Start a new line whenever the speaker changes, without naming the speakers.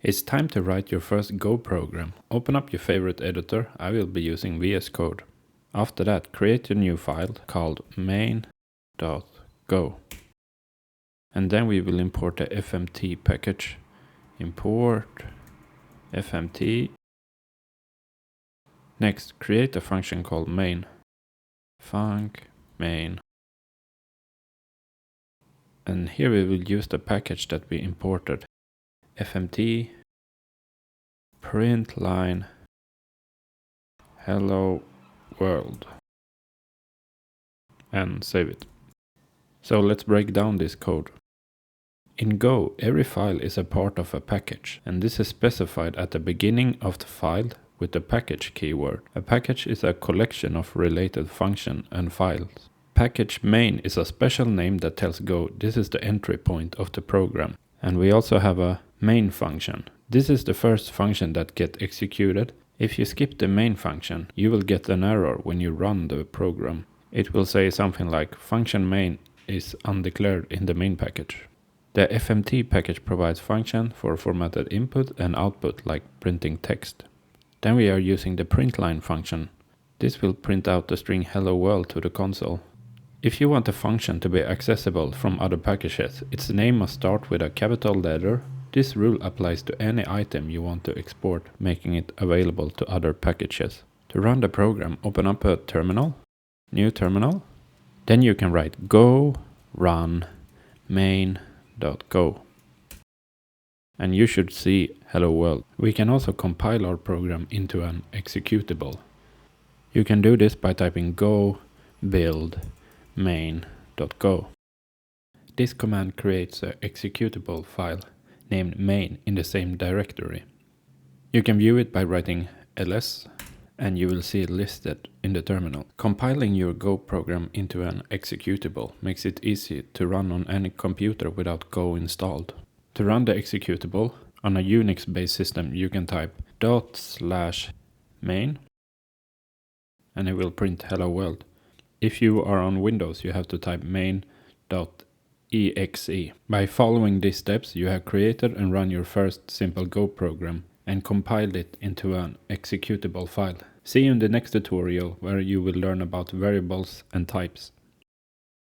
It's time to write your first Go program. Open up your favorite editor. I will be using VS Code. After that, create a new file called main.go. And then we will import the FMT package. Import FMT. Next, create a function called main. Func main. And here we will use the package that we imported. FMT print line hello world. And save it. So let's break down this code. In Go, every file is a part of a package, and this is specified at the beginning of the file with the package keyword. A package is a collection of related functions and files. Package main is a special name that tells Go this is the entry point of the program. And we also have a main function. This is the first function that gets executed. If you skip the main function, you will get an error when you run the program. It will say something like function main is undeclared in the main package. The FMT package provides function for formatted input and output like printing text. Then we are using the printline function. This will print out the string hello world to the console. If you want a function to be accessible from other packages, its name must start with a capital letter. This rule applies to any item you want to export, making it available to other packages. To run the program, open up a terminal, new terminal. Then you can write go run main.go. And you should see hello world. We can also compile our program into an executable. You can do this by typing go build main.go. This command creates an executable file named main in the same directory. You can view it by writing ls and you will see it listed in the terminal. Compiling your Go program into an executable makes it easy to run on any computer without Go installed. To run the executable on a Unix-based system, you can type /main and it will print hello world. If you are on Windows, you have to type main.exe. By following these steps, you have created and run your first simple Go program and compiled it into an executable file. See you in the next tutorial where you will learn about variables and types.